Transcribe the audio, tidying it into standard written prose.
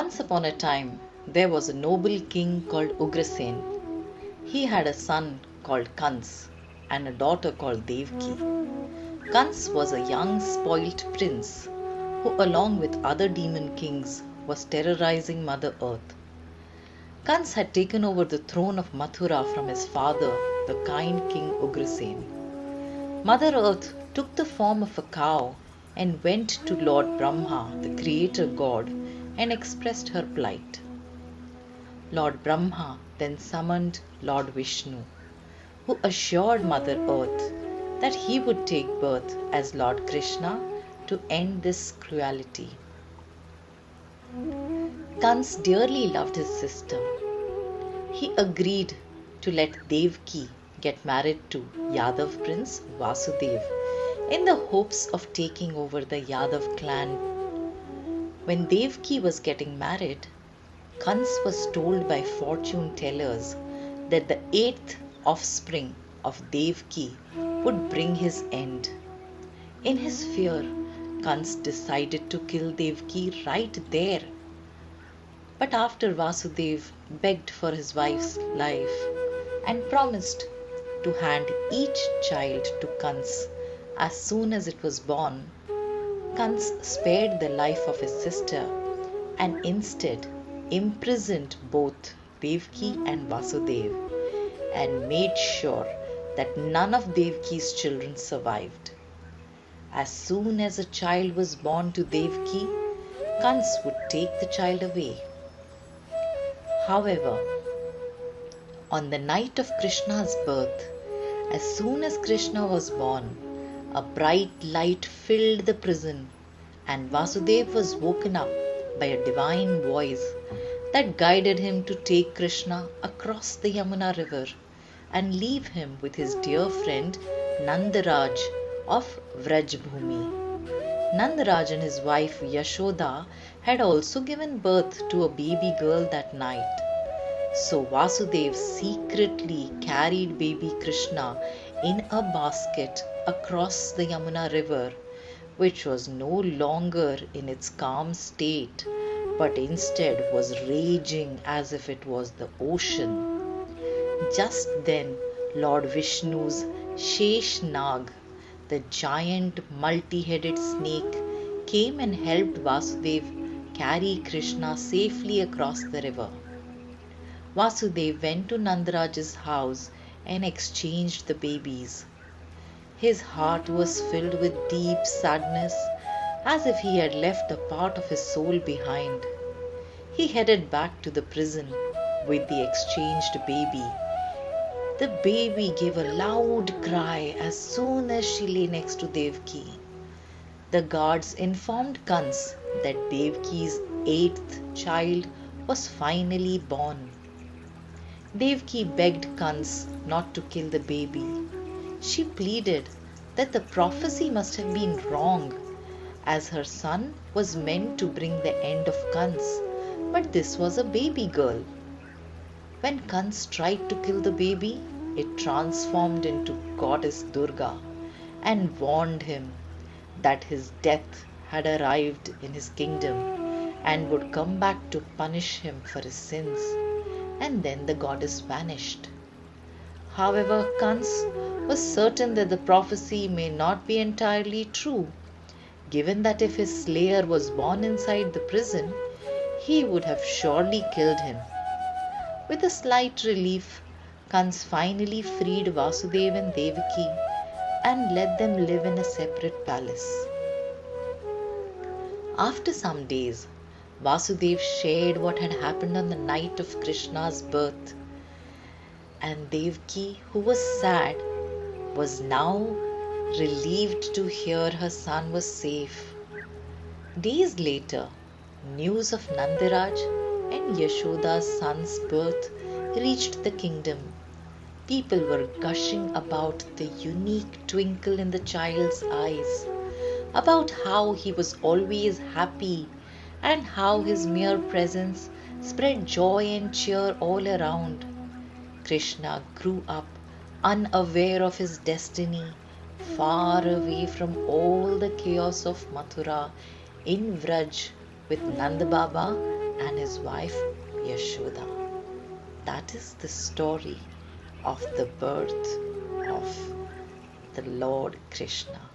Once upon a time, there was a noble king called Ugrasen. He had a son called Kans and a daughter called Devki. Kans was a young spoilt prince who, along with other demon kings, was terrorizing Mother Earth. Kans had taken over the throne of Mathura from his father, the kind King Ugrasen. Mother Earth took the form of a cow and went to Lord Brahma, the creator god, and expressed her plight. Lord Brahma then summoned Lord Vishnu, who assured Mother Earth that he would take birth as Lord Krishna to end this cruelty. Kans dearly loved his sister. He agreed to let Devki get married to Yadav prince Vasudev in the hopes of taking over the Yadav clan. When Devki was getting married, Kans was told by fortune tellers that the eighth offspring of Devki would bring his end. In his fear, Kans decided to kill Devki right there. But after Vasudev begged for his wife's life and promised to hand each child to Kans as soon as it was born, Kans spared the life of his sister and instead imprisoned both Devki and Vasudev and made sure that none of Devki's children survived. As soon as a child was born to Devki, Kans would take the child away. However, on the night of Krishna's birth, as soon as Krishna was born, a bright light filled the prison and Vasudev was woken up by a divine voice that guided him to take Krishna across the Yamuna river and leave him with his dear friend Nandaraj of Vrajbhumi. Nandaraj and his wife Yashoda had also given birth to a baby girl that night. So Vasudev secretly carried baby Krishna in a basket across the Yamuna river, which was no longer in its calm state, but instead was raging as if it was the ocean. Just then, Lord Vishnu's Shesh Nag, the giant multi-headed snake, came and helped Vasudev carry Krishna safely across the river. Vasudev went to Nandaraj's house and exchanged the babies. His heart was filled with deep sadness, as if he had left a part of his soul behind. He headed back to the prison with the exchanged baby. The baby gave a loud cry as soon as she lay next to Devki. The guards informed Kans that Devki's eighth child was finally born. Devki begged Kans not to kill the baby. She pleaded that the prophecy must have been wrong, as her son was meant to bring the end of Kans, but this was a baby girl. When Kans tried to kill the baby, it transformed into goddess Durga and warned him that his death had arrived in his kingdom and would come back to punish him for his sins. And then the goddess vanished. However, Kans was certain that the prophecy may not be entirely true, given that if his slayer was born inside the prison, he would have surely killed him. With a slight relief, Kans finally freed Vasudev and Devaki and let them live in a separate palace. After some days, Vasudev shared what had happened on the night of Krishna's birth, and Devaki, who was sad, was now relieved to hear her son was safe. Days later, news of Nandaraj and Yashoda's son's birth reached the kingdom. People were gushing about the unique twinkle in the child's eyes, about how he was always happy and how his mere presence spread joy and cheer all around. Krishna grew up unaware of his destiny, far away from all the chaos of Mathura in Vraj with Nanda Baba and and his wife Yashoda. That is the story of the birth of the Lord Krishna.